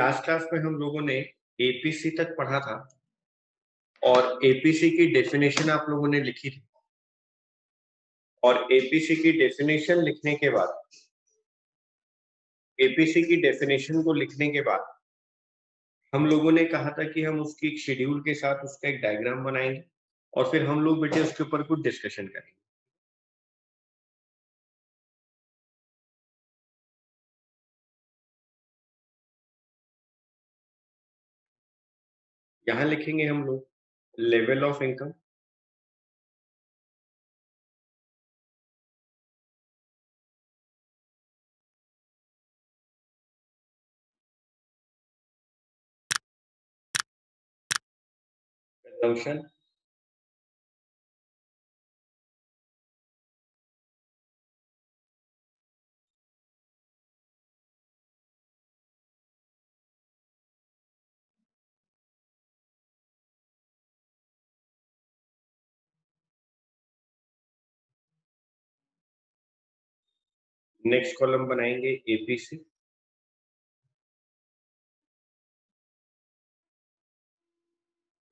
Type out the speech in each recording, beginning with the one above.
Last class में हम लोगों ने एपीसी तक पढ़ा था और एपीसी की डेफिनेशन आप लोगों ने लिखी थी और एपीसी की डेफिनेशन लिखने के बाद एपीसी की डेफिनेशन को लिखने के बाद हम लोगों ने कहा था कि हम उसकी एक शेड्यूल के साथ उसका एक डायग्राम बनाएंगे और फिर हम लोग बेटे उसके ऊपर कुछ डिस्कशन करेंगे। यहाँ लिखेंगे हम लोग level of income, consumption, next column बनाएंगे एपीसी,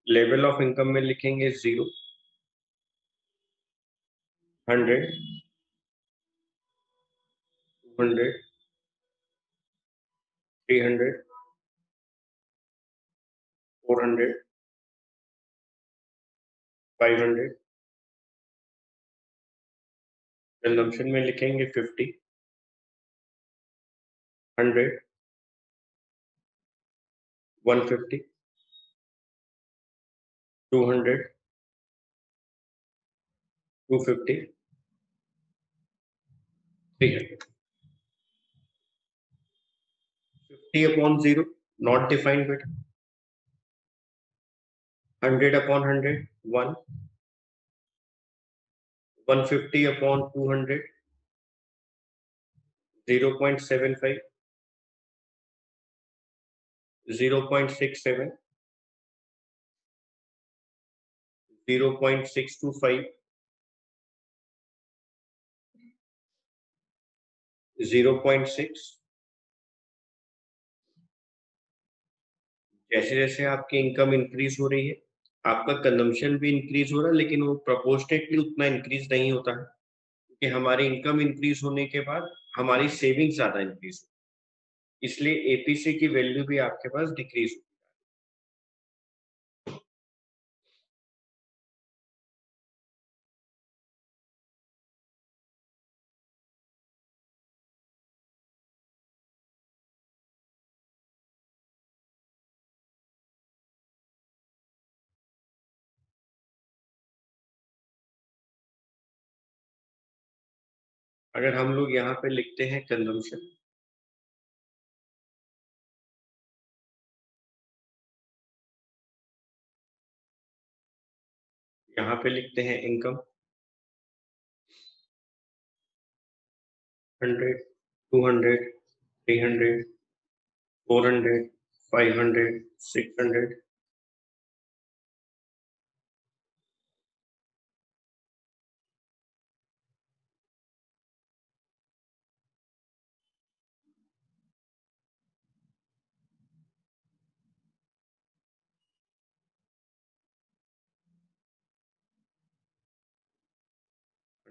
लेवल ऑफ इनकम में लिखेंगे 0, 100, 200, 300, 400, 500, कंजम्पशन में लिखेंगे 50, 100, 150, 200, 250, 300। 50 upon 0 not defined beta, 100 upon 100 1, 150 upon 200 0.75, 0.67, 0.625, 0.6। जैसे जैसे आपकी इनकम इंक्रीज हो रही है आपका कंजम्पशन भी इंक्रीज हो रहा है, लेकिन वो प्रोपोर्शनेटली उतना इंक्रीज नहीं होता है क्योंकि हमारी इनकम इंक्रीज होने के बाद हमारी सेविंग ज्यादा इंक्रीज हो, इसलिए एपीसी की वैल्यू भी आपके पास डिक्रीज हो। अगर हम लोग यहाँ पे लिखते हैं कंजम्पशन, यहाँ पे लिखते हैं income 100, 200, 300, 400, 500, 600,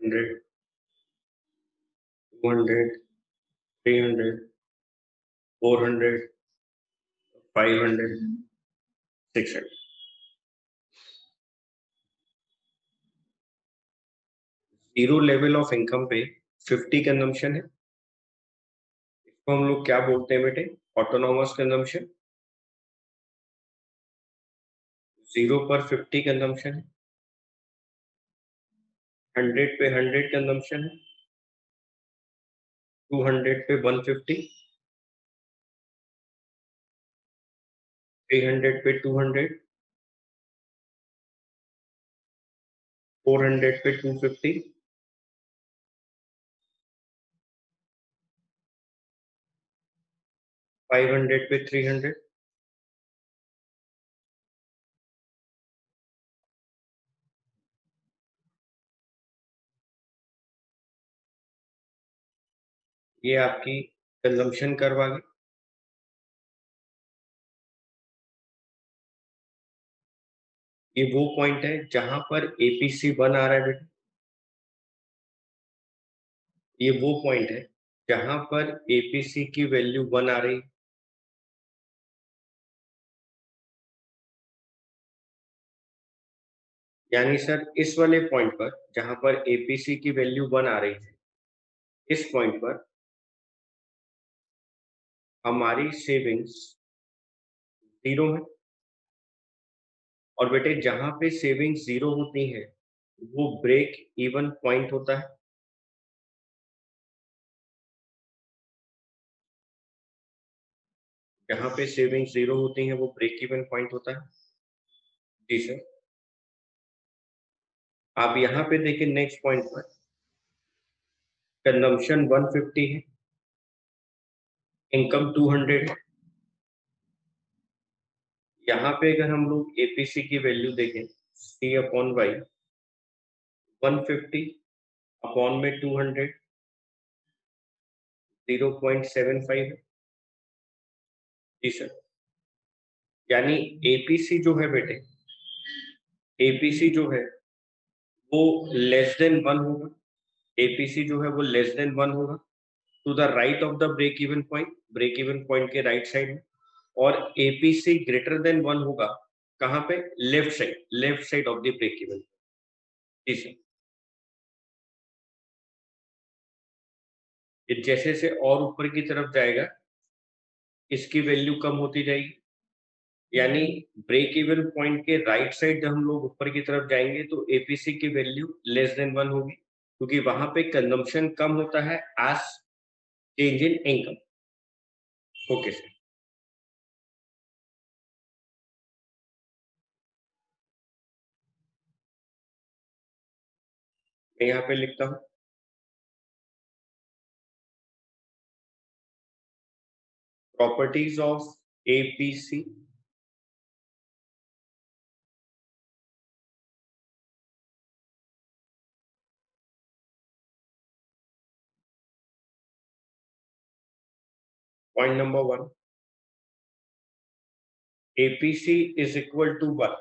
100, 200, 300, 400, 500, 600। Zero level of income पे 50 कंजम्पशन है, इसको हम लोग क्या बोलते हैं बेटे? Autonomous consumption. 0 पर 50 कंजम्पशन है, 100 पे 100 कंजम्पशन है, 200 पे 150, 300 पे 200, 400 पे 250, 500 पे 300। ये आपकी कंजम्पशन कर्व आ गई। ये वो पॉइंट है जहां पर एपीसी 1 आ रहा है बेटा। ये वो पॉइंट है जहां पर एपीसी की वैल्यू 1 आ रही है। यानी सर इस वाले पॉइंट पर जहां पर एपीसी की वैल्यू 1 आ रही है, इस पॉइंट पर हमारी सेविंग्स 0 है। और बेटे जहां पे सेविंग्स 0 होती है वो ब्रेक इवन पॉइंट होता है। जहां पे सेविंग्स 0 होती है वो ब्रेक इवन पॉइंट होता है। जी सर। आप यहाँ पे देखिए नेक्स्ट पॉइंट पर कंजम्पशन 150 है, इनकम 200 है। यहाँ पे अगर हम लोग एपीसी की वैल्यू देखें सी अपॉन वाई, 150 अपॉन में 200, 0.75 है। जी सर। यानी एपीसी जो है बेटे, एपीसी जो है वो लेस देन 1 होगा। एपीसी जो है वो लेस देन 1 होगा to the right of the break even point, break even point के राइट साइड में। और एपीसी ग्रेटर देन 1 होगा कहाँ पे? Left side of the break even. जी सर। ये जैसे से और ऊपर की तरफ जाएगा इसकी वैल्यू कम होती जाएगी। यानी ब्रेक इवन पॉइंट के राइट साइड जब हम लोग ऊपर की तरफ जाएंगे तो एपीसी की वैल्यू लेस देन 1 होगी, क्योंकि वहां पे कंजम्पशन कम होता है as change in income. Okay sir. मैं यहाँ पे लिखता हूँ properties of APC point number 1, APC is equal to 1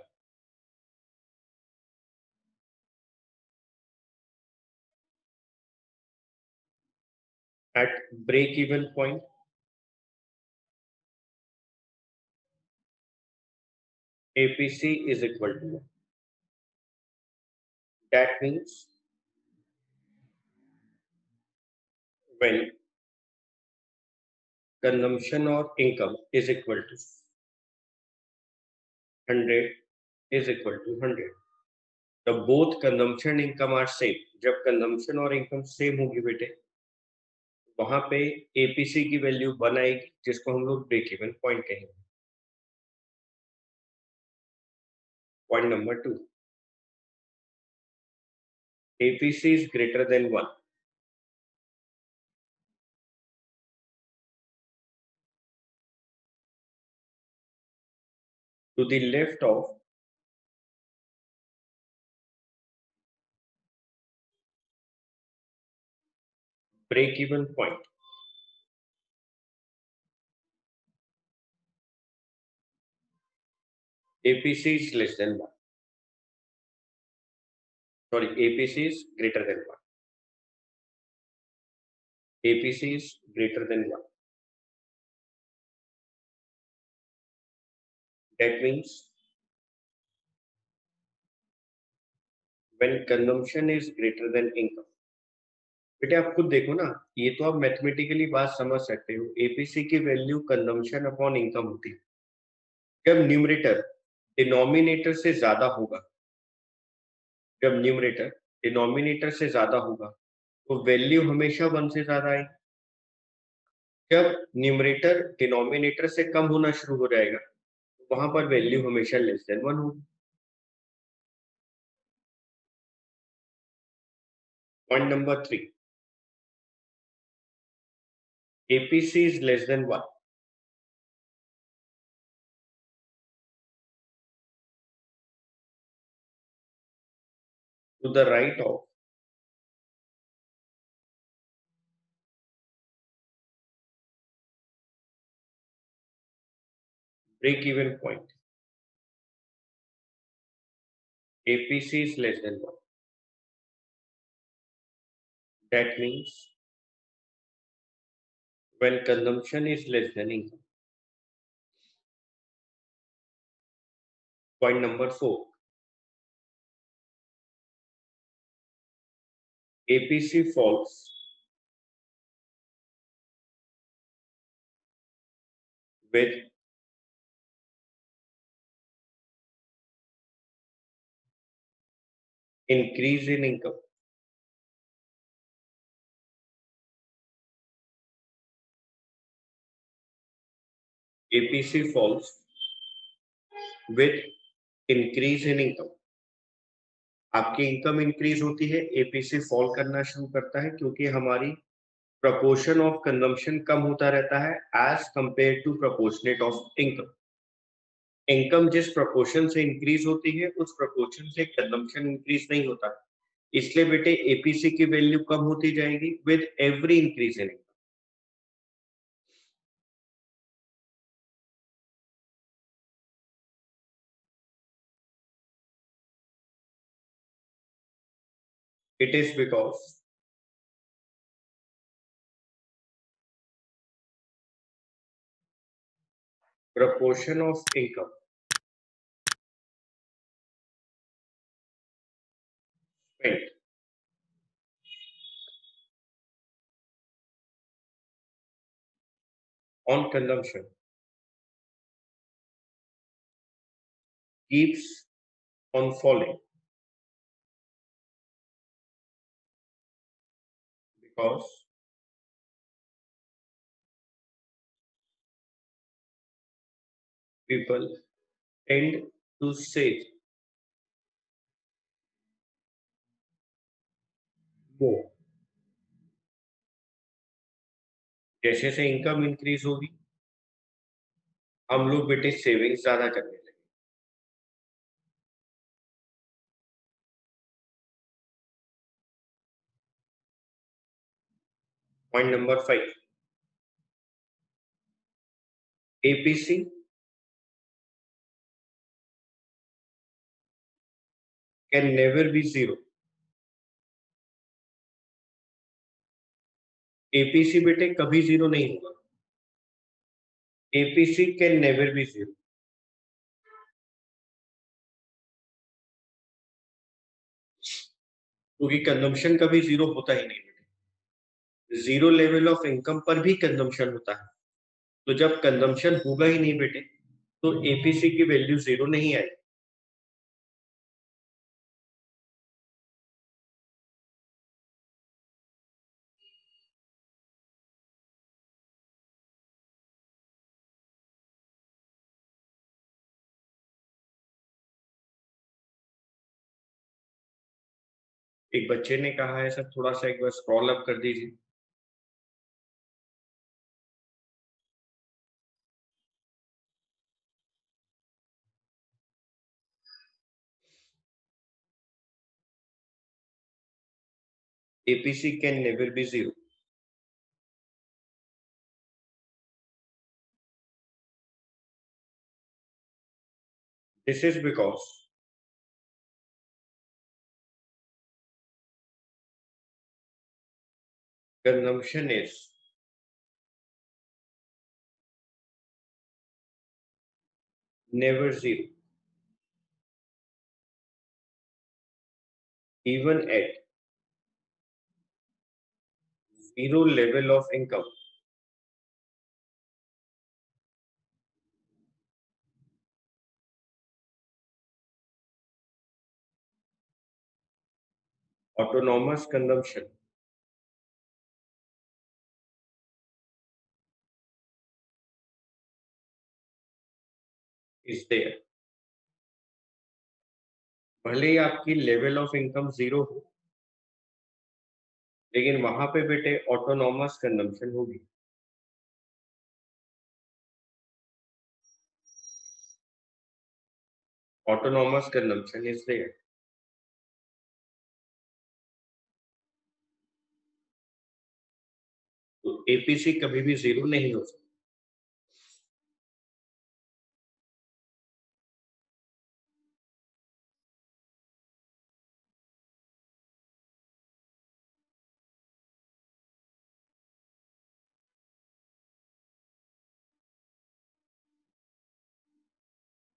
at break even point. APC is equal to 1. That means when consumption or income is equal to 100 is equal to 100. The both consumption income are same. जब consumption और income same होगी बेटे वहां पे APC की value 1 आएगी जिसको हम लोग ब्रेक इवन पॉइंट कहेंगे। Point number 2, APC is greater than 1 to the left of break even point. APC is less than 1. Sorry, APC is greater than 1. APC is greater than 1. That means when consumption is greater than income. बेटे आप खुद देखो ना, ये तो आप mathematically बात समझ सकते हो। एपीसी की वैल्यू कंजम्पशन अपॉन इनकम होती है। जब न्यूमरेटर डिनोमिनेटर से ज्यादा होगा, जब न्यूमरेटर डिनोमिनेटर से ज्यादा होगा तो वैल्यू हमेशा 1 से ज्यादा आएगी। जब न्यूमरेटर डिनोमिनेटर से कम होना शुरू हो जाएगा तो वहां पर वैल्यू हमेशा लेस देन 1 होगी। Point number 3, APC is less than 1 to the right of break even point. APC is less than 1. That means when consumption is less than income. Point number 4. APC falls with increase in income. APC falls with increase in income. आपकी income increase होती है, APC fall करना शुरू करता है क्योंकि हमारी proportion of consumption कम होता रहता है as compare to proportionate of income. Income जिस प्रपोर्शन से इंक्रीज होती है उस प्रपोर्शन से कंजम्पशन इंक्रीज नहीं होता, इसलिए बेटे एपीसी की वैल्यू कम होती जाएगी with every increase in income. It is because proportion of income spent on consumption keeps on falling because people tend to save more। जैसे जैसे इनकम इंक्रीज होगी हम लोग बेटे सेविंग्स ज्यादा करने लगे। Point number 5, APC can never be zero. APC बेटे कभी जीरो नहीं होगा। APC can never be zero क्योंकि कंजम्पशन कभी जीरो होता ही नहीं बेटे। जीरो लेवल ऑफ इनकम पर भी कंजम्पशन होता है, तो जब कंजम्पशन होगा ही नहीं बेटे तो एपीसी की वैल्यू जीरो नहीं आएगी। एक बच्चे ने कहा है सर थोड़ा सा एक बार स्क्रॉल अप कर दीजिए। APC can never be zero. This is because consumption is never zero, even at zero level of income. Autonomous consumption is there. भले ही आपकी लेवल ऑफ इनकम जीरो हो लेकिन वहां पे बेटे ऑटोनॉमस कंजम्पशन होगी। Autonomous consumption is there. तो APC कभी भी जीरो नहीं हो सकता।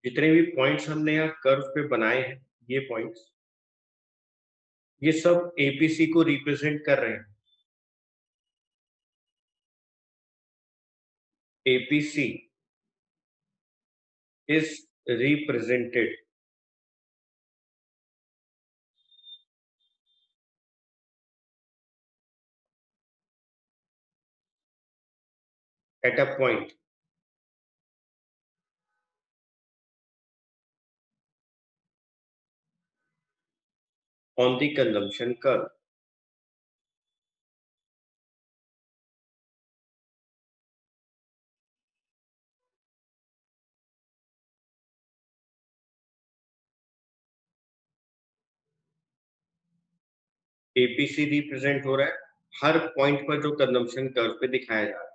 जितने भी पॉइंट्स हमने यहाँ कर्व पे बनाए हैं, ये पॉइंट्स, ये सब एपीसी को रिप्रेजेंट कर रहे हैं। APC is represented at a point on the consumption curve. APC represent हो रहा है हर पॉइंट पर जो कंजम्पशन कर्व पे दिखाया जा रहा है।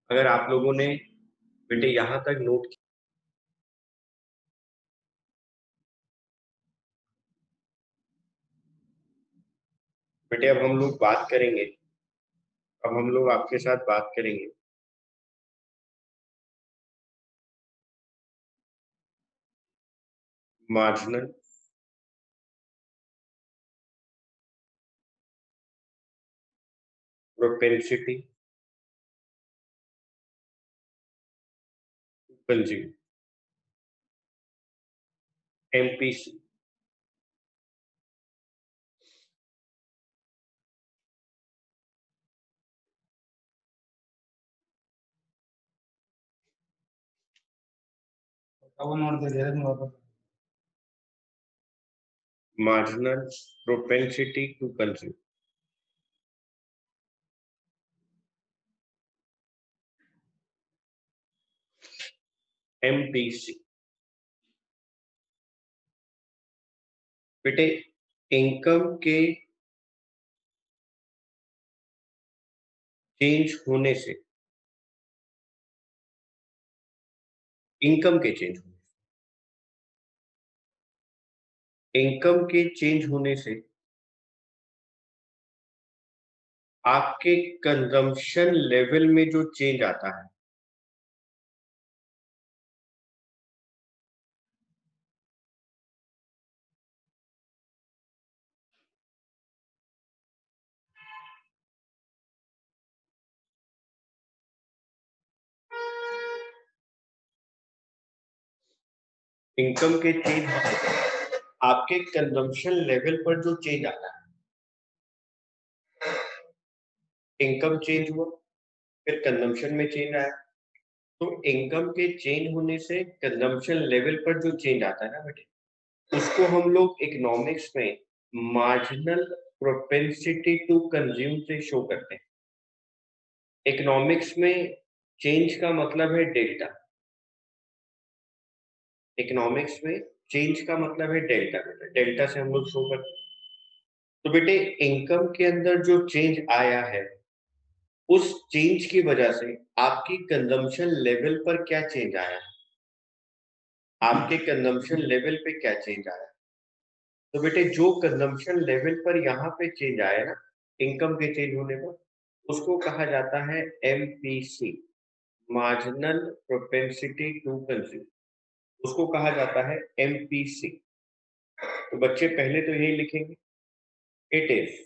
अगर आप लोगों ने बेटे यहाँ तक नोट किया, बेटे अब हम लोग बात करेंगे, अब हम लोग आपके साथ बात करेंगे marginal propensity consume, MPC. Marginal propensity to consume, MPC. बेटे इनकम के चेंज होने से, इनकम के चेंज होने इनकम के चेंज होने से आपके कंजम्पशन लेवल में जो चेंज आता है, इनकम के चेंज होने से आपके कंजम्पशन लेवल पर जो चेंज आता है, इनकम चेंज हुआ, फिर कंजम्पशन में चेंज आया, तो इनकम के चेंज होने से कंजम्पशन लेवल पर जो चेंज आता है ना बेटे, उसको हम लोग इकोनॉमिक्स में मार्जिनल प्रोपेंसिटी टू कंज्यूम से शो करते हैं। इकोनॉमिक्स में चेंज का मतलब है डेल्टा, इकोनॉमिक्स में चेंज का मतलब है डेल्टा, बेटा डेल्टा से हम लोग शो करते हैं। तो बेटे इनकम के अंदर जो चेंज आया है, उस चेंज की वजह से आपकी कंजम्पशन लेवल पर क्या चेंज आया है, आपके कंजम्पशन लेवल पे क्या चेंज आया है। तो बेटे जो कंजम्पशन लेवल पर यहाँ पे चेंज आया ना, इनकम के चेंज होने पर, उसको कहा जाता है MPC, marginal propensity to consume, उसको कहा जाता है एमपीसी। तो बच्चे पहले तो यही लिखेंगे, it is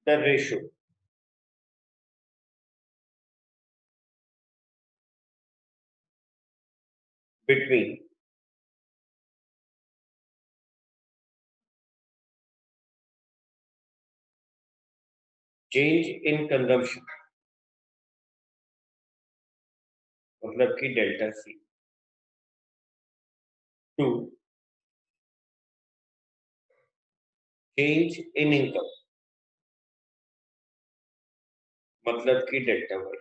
the ratio between change in consumption, मतलब कि delta C, to change in income, मतलब कि डेल्टा वाई।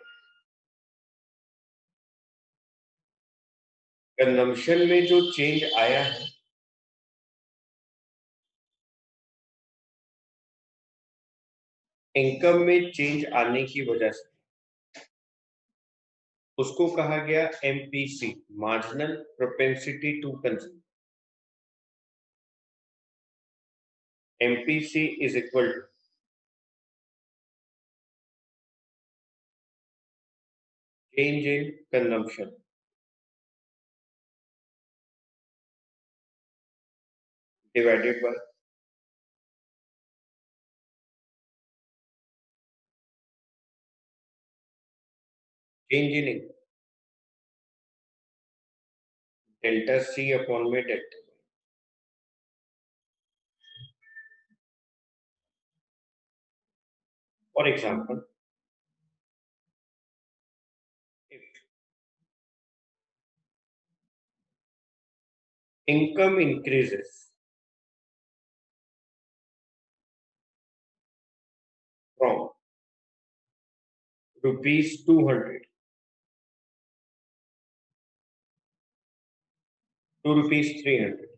कंजम्पशन में जो चेंज आया है इनकम में चेंज आने की वजह से उसको कहा गया MPC, marginal propensity to consume. MPC is equal to change in consumption divided by change in income, delta C upon में delta. For example, if income increases from rupees 200 to rupees 300,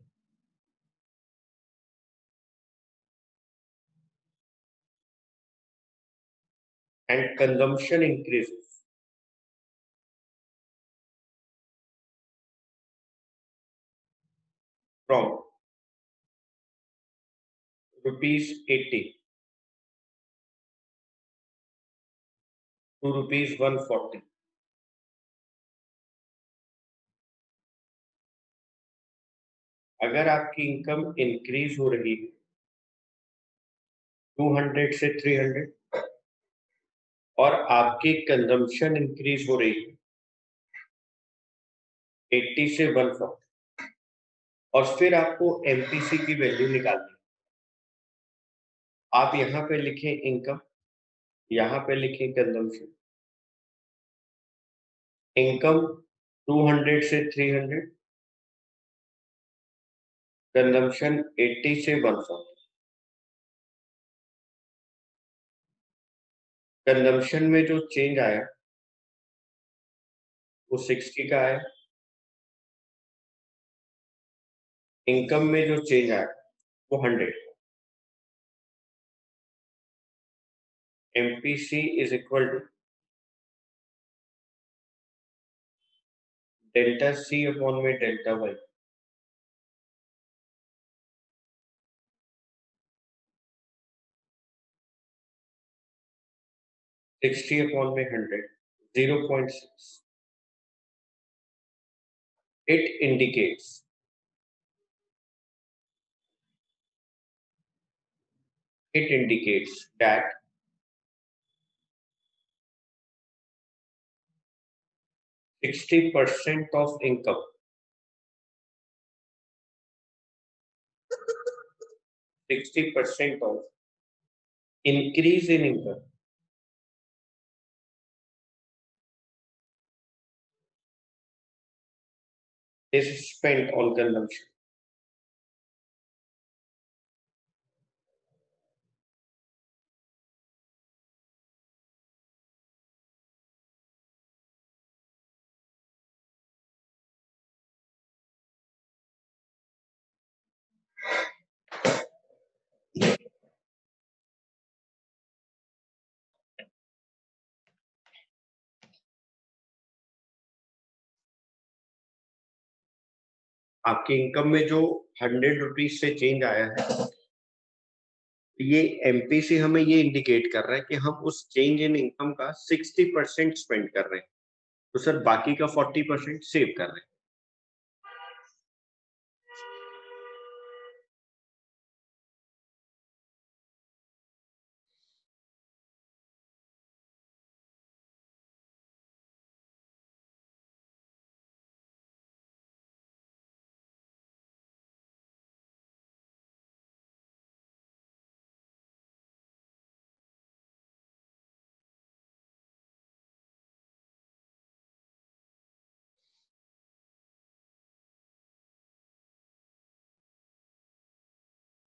and consumption increases from rupees 80 to rupees 140, अगर आपकी income increase हो रही है 200 से 300 और आपकी consumption increase हो रही है 80 से 140 और फिर आपको एमपीसी की वैल्यू निकालनी है, आप यहाँ पे लिखें इनकम, यहाँ पे लिखें कंजम्पशन। इनकम 200 से 300, कंजम्पशन 80 से 140। कंजम्पशन में जो चेंज आया वो 60 का आया, इनकम में जो चेंज आया वो 100। MPC is equal to delta C upon में डेल्टा वाई। 60 upon में 100, 0.6. It indicates that 60% of income, 60% of increase in income is spent on consumption. आपकी इनकम में जो 100 रुपीज से चेंज आया है, ये एमपीसी हमें ये इंडिकेट कर रहा है कि हम उस चेंज इन इनकम का 60% स्पेंड कर रहे हैं, तो सर बाकी का 40% सेव कर रहे हैं।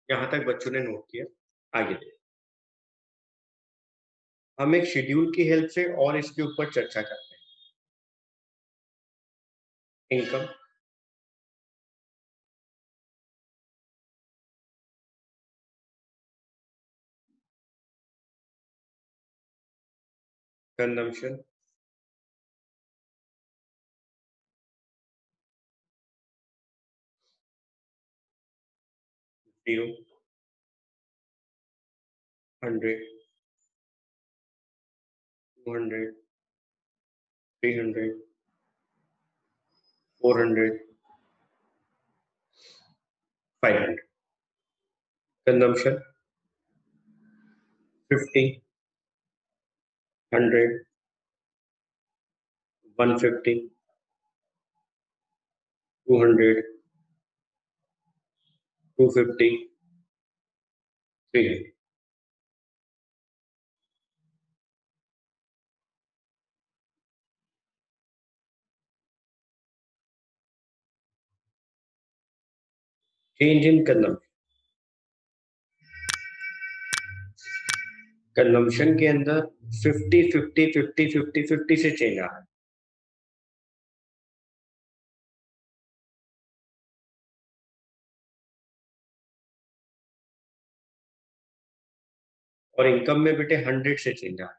यहाँ तक बच्चों ने नोट किया, आगे देखिए। हम एक शेड्यूल की हेल्प से और इसके ऊपर चर्चा करते हैं। Income, consumption 0, 100, 200, 300, 400, 500. Consumption 50, 100, 150, 200, 250, 300. Change in consumption. Consumption के अंदर 50 50 50 50 50 से चेंज आ रहा है। और इनकम में बेटे 100 से चेंज आ रहा है।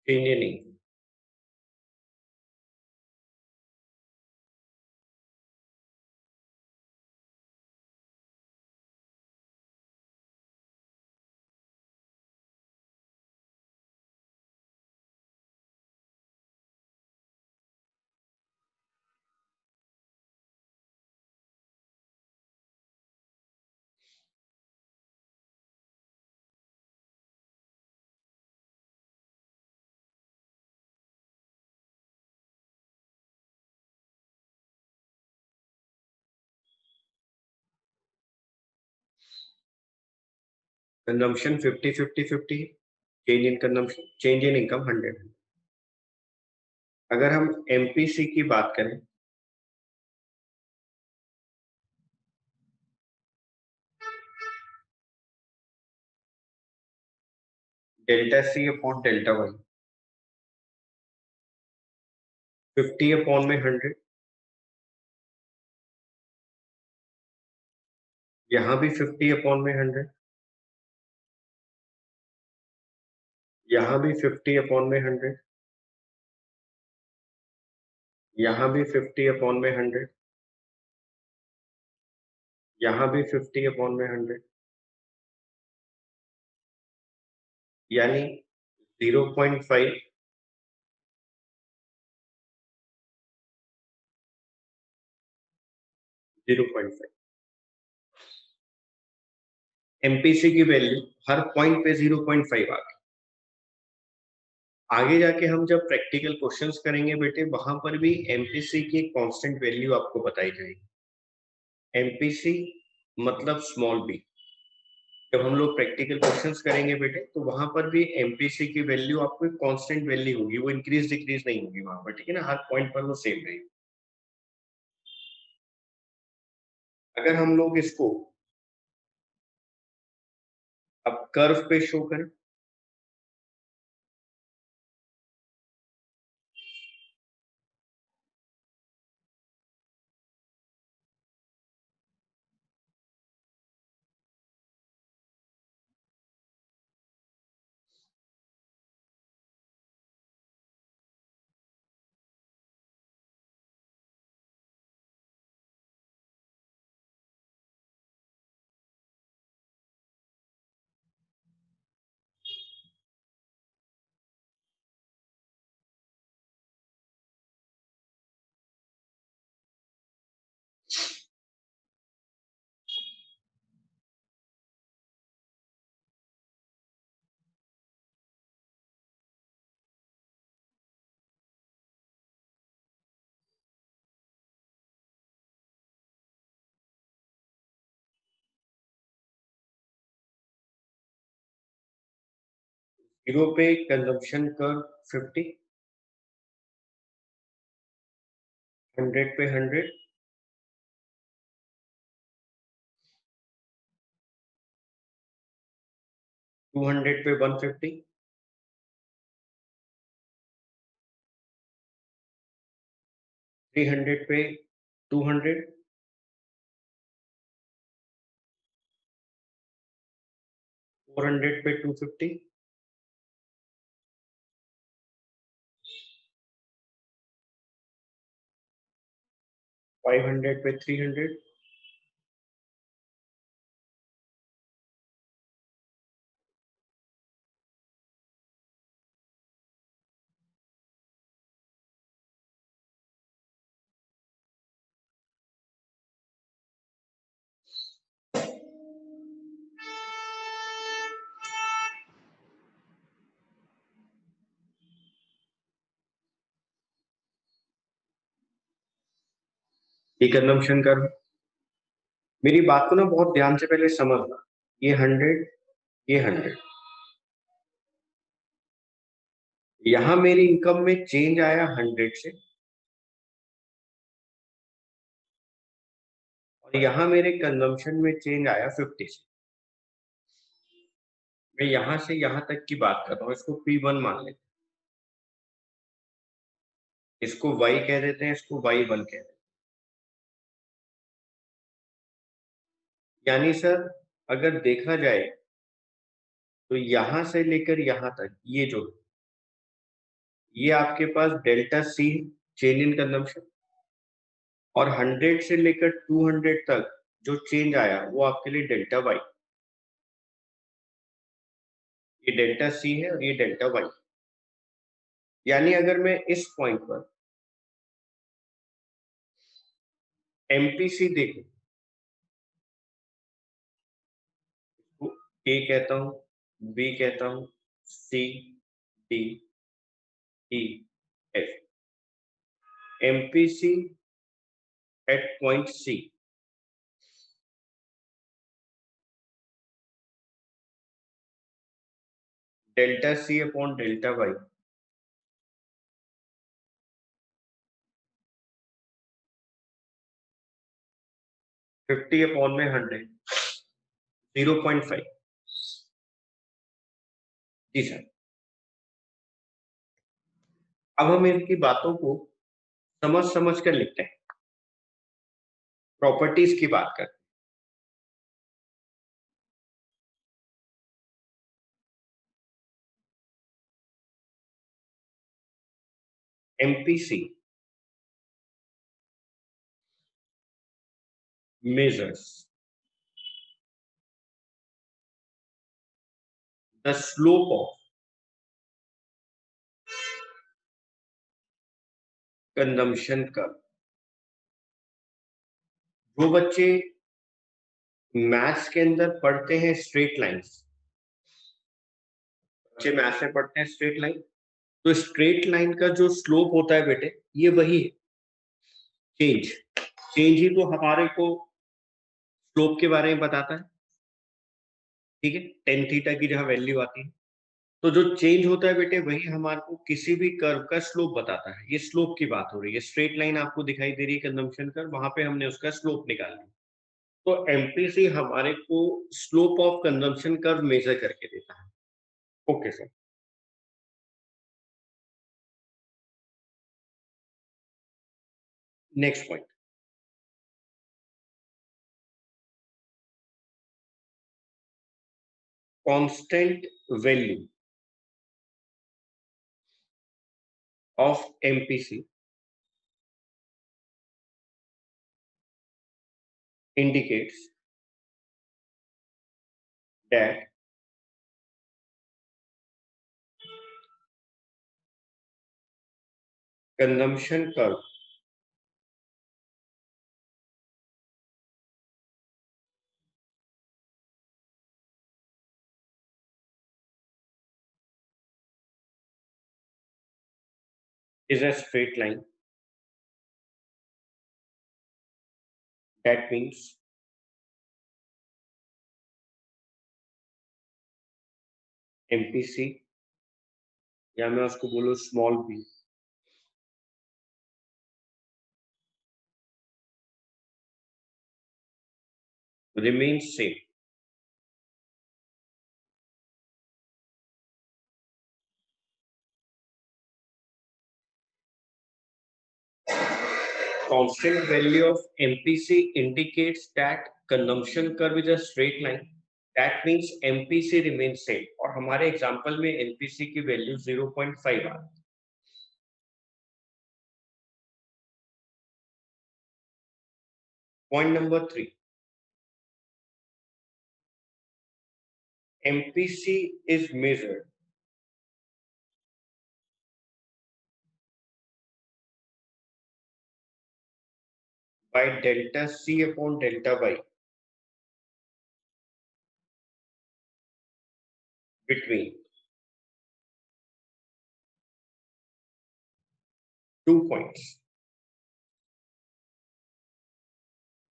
चेंज नहीं। Consumption 50 50 50, change in consumption, change in income 100। अगर हम एमपीसी की बात करें, delta C upon delta Y, 50 upon में 100, यहाँ भी 50 अपॉन में 100, यहाँ भी 50 अपॉन में 100, यहाँ भी 50 अपॉन में 100, यहाँ भी 50 अपॉन में 100, यानी 0.5, 0.5 एमपीसी की वैल्यू हर पॉइंट पे 0.5 आ गई। आगे जाके हम जब प्रैक्टिकल क्वेश्चंस करेंगे बेटे, वहां पर भी एमपीसी की कांस्टेंट वैल्यू आपको बताई जाएगी। एमपीसी मतलब स्मॉल बी। जब हम लोग प्रैक्टिकल क्वेश्चंस करेंगे बेटे, तो वहां पर भी एमपीसी की वैल्यू आपको एक कांस्टेंट वैल्यू होगी, वो इंक्रीज डिक्रीज नहीं होगी वहां पर, ठीक है ना, हर पॉइंट पर वो सेम रहेगी। अगर हम लोग इसको अब कर्व पे शो करें, जीरो पे कंजम्पशन कर्व 50, 100 पे 100, 200 पे 150, 300 पे 200, 400 400 पे 250, 500 पे 300, ये कंजम्पशन कर्व। मेरी बात को ना बहुत ध्यान से पहले समझना। ये 100, ये 100, यहां मेरी इनकम में चेंज आया 100 से, और यहां मेरे कंजम्पशन में चेंज आया 50 से। मैं यहां से यहां तक की बात कर रहा हूं, इसको P1 मान लेते हैं, इसको Y कह देते हैं, इसको Y1 कह देते हैं। यानी सर अगर देखा जाए तो यहां से लेकर यहां तक ये जो, ये आपके पास delta C change in consumption, और 100 से लेकर 200 तक जो चेंज आया वो आपके लिए डेल्टा Y। ये डेल्टा C है और ये डेल्टा Y। यानी अगर मैं इस पॉइंट पर एमपीसी देखूं, ए कहता हूं, बी कहता हूं, C, D, E, F. MPC at point C, delta C upon delta Y, 50 upon में 100, 0.5। जी सर। अब हम इनकी बातों को समझ समझ कर लिखते हैं, प्रॉपर्टीज की बात करते हैं। MPC measures the slope of consumption curve। जो बच्चे मैथ्स के अंदर पढ़ते हैं स्ट्रेट लाइंस, बच्चे मैथ्स में पढ़ते हैं स्ट्रेट लाइन, तो स्ट्रेट लाइन का जो स्लोप होता है बेटे, ये वही है, चेंज। चेंज ही तो हमारे को स्लोप के बारे में बताता है। ठीक है, टेन थीटा की जहां वैल्यू आती है, तो जो चेंज होता है बेटे वही हमारे को किसी भी कर्व का स्लोप बताता है। ये स्लोप की बात हो रही है, स्ट्रेट लाइन आपको दिखाई दे रही है कंजम्पशन कर्व, वहां पे हमने उसका स्लोप निकाल लिया। तो एमपीसी हमारे को slope of consumption curve measure करके देता है। Okay sir. Next point, constant value of MPC indicates that consumption curve is a straight line। That means MPC, या मैं उसको बोलूं small b, remains same। Constant value of MPC indicates that consumption curve is a straight line that means MPC remain same, और हमारे example में NPC की value 0.5 आ। Point number 3, MPC is measured by delta C upon delta Y between 2 points.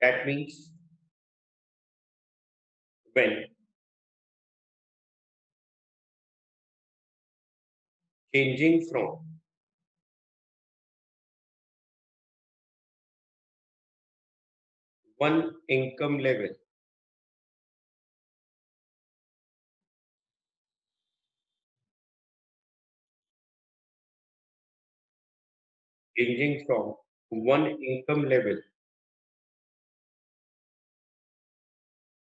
That means when changing from one income level changing from one income level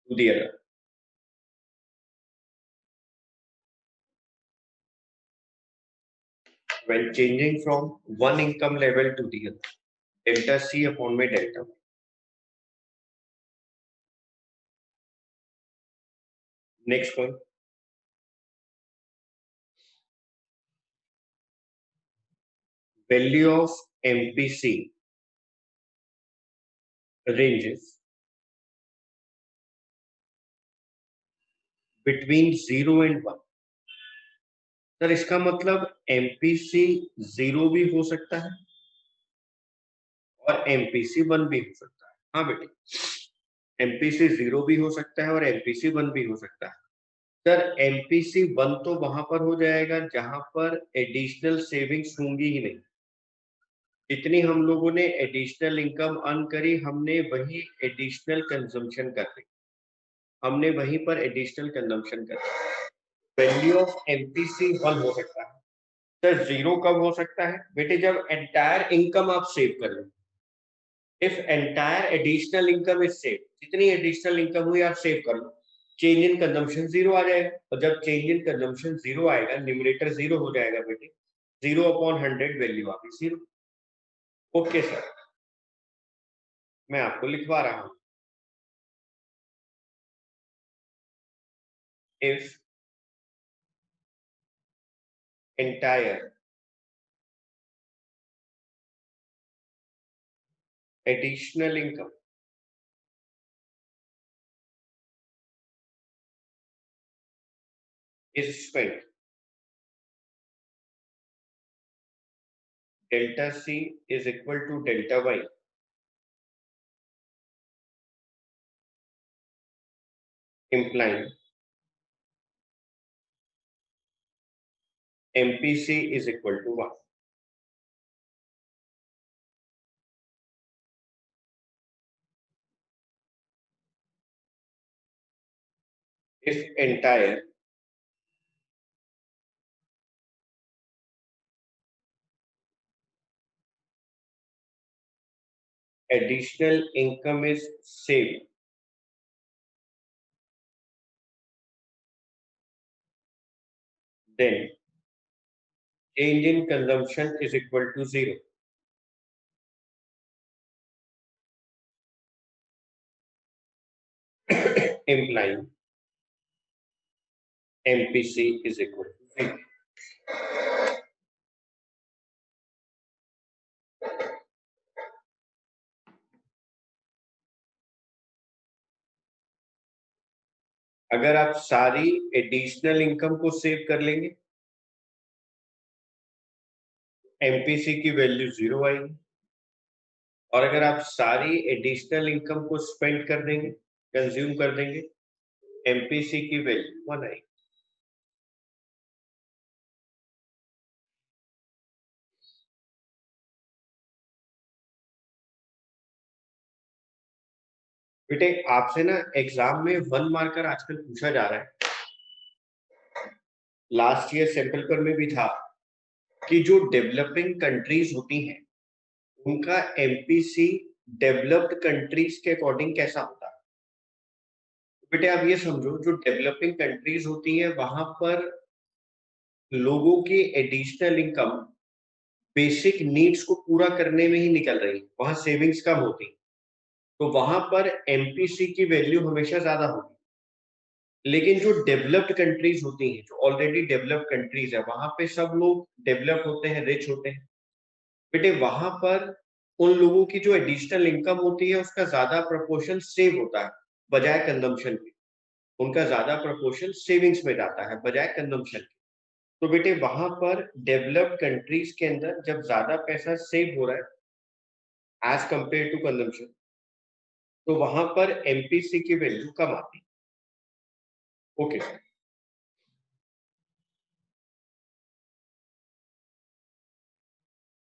to the other, when changing from one income level to the other, delta C upon my delta Y. Next point, value of MPC ranges between 0 and 1. Sir इसका मतलब MPC 0 भी हो सकता है और MPC 1 भी हो सकता है। हाँ बेटे, एमपीसी 0 भी हो सकता है और एमपीसी 1 भी हो सकता है। सर एमपीसी 1 तो वहां पर हो जाएगा जहां पर एडिशनल सेविंग्स होंगी ही नहीं। जितनी हम लोगों ने एडिशनल इनकम अर्न करी, हमने वही एडिशनल कंजम्पशन कर ली, हमने वहीं पर एडिशनल कंजम्पशन कर ली। वैल्यू ऑफ एमपीसी 1 हो सकता है। सर 0 कब हो सकता है बेटे? जब एंटायर इनकम आप सेव कर लो। If entire additional income is save, जितनी एडिशनल इनकम हुई आप सेव कर लो, चेंज इन कंजम्पशन 0 आ जाएगा, और जब चेंज इन कंजम्पशन 0 आएगा, न्यूमरेटर 0 हो जाएगा बेटे, 0 अपॉन 100 वैल्यू आ गई 0। ओके सर, मैं आपको लिखवा रहा हूं। If entire additional income is spent, delta C is equal to delta Y, implying MPC is equal to 1. If entire additional income is saved, then change in consumption is equal to 0, implying MPC is equal to 0. अगर आप सारी additional income को save कर लेंगे, MPC की value 0 आएगी, और अगर आप सारी एडिशनल इनकम को स्पेंड कर देंगे, कंज्यूम कर देंगे, एमपीसी की वैल्यू 1 आएगी। बेटे आपसे ना एग्जाम में 1 मार्कर आजकल पूछा जा रहा है, लास्ट ईयर सैंपल पेपर में भी था, कि जो डेवलपिंग कंट्रीज होती हैं उनका एमपीसी डेवलप्ड कंट्रीज के अकॉर्डिंग कैसा होता है। बेटे आप ये समझो, जो डेवलपिंग कंट्रीज होती है वहां पर लोगों की एडिशनल इनकम बेसिक नीड्स को पूरा करने में ही निकल रही है, वहां सेविंग्स कम होती, तो वहां पर एमपीसी की वैल्यू हमेशा ज्यादा होगी। लेकिन जो डेवलप्ड कंट्रीज होती हैं, जो ऑलरेडी डेवलप्ड कंट्रीज है, वहां पे सब लोग डेवलप होते हैं, रिच होते हैं बेटे, वहां पर उन लोगों की जो एडिशनल इनकम होती है उसका ज्यादा प्रोपोर्शन सेव होता है बजाय कंजम्पशन के। उनका ज्यादा प्रोपोर्शन सेविंग्स में जाता है बजाय कंजम्पशन के। तो बेटे वहां पर डेवलप्ड कंट्रीज के अंदर जब ज्यादा पैसा सेव हो रहा है एज कंपेयर टू कंजम्पशन, तो वहां पर एमपीसी की वैल्यू कम आती है। ओके,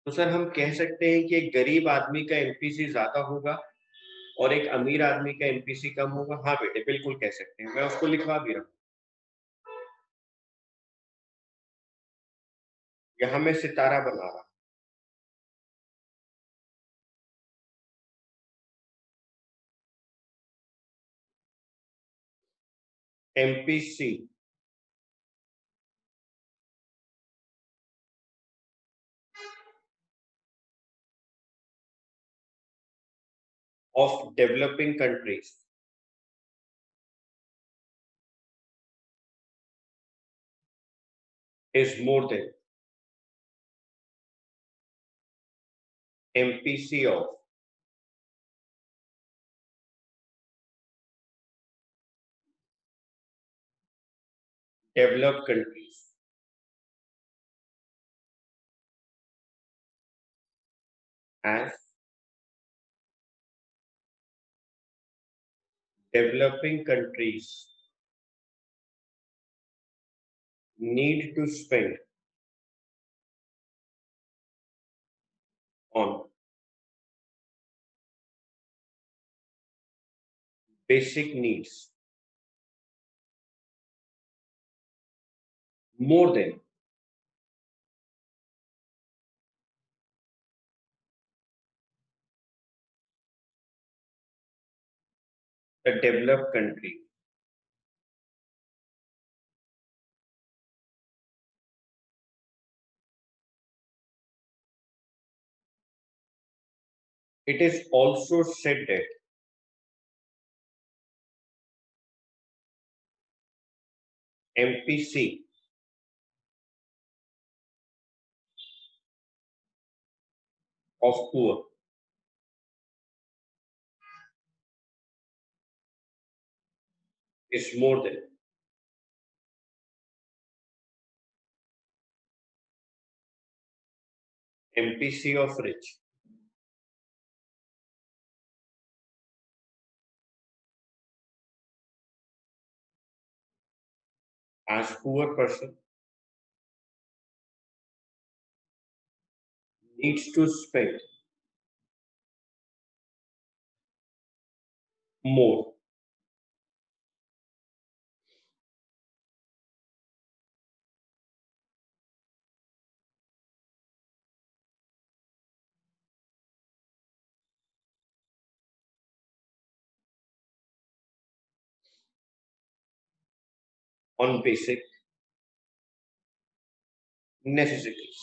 तो सर हम कह सकते हैं कि एक गरीब आदमी का एमपीसी ज्यादा होगा और एक अमीर आदमी का एमपीसी कम होगा। हाँ बेटे बिल्कुल कह सकते हैं, मैं उसको लिखवा भी रहा हूँ। यहाँ मैं सितारा बना रहा हूँ। MPC of developing countries is more than MPC of developed countries, as developing countries need to spend on basic needs more than the developed country. It is also said that MPC of poor is more than MPC of rich. As poor person needs to spend more on basic necessities.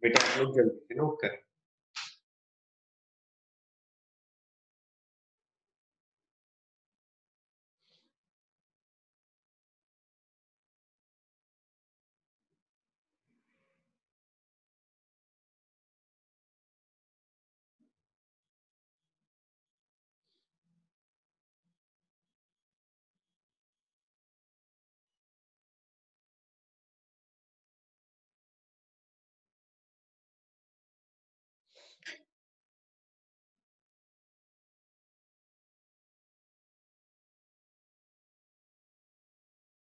बेटा आप लोग जल्दी से note करें।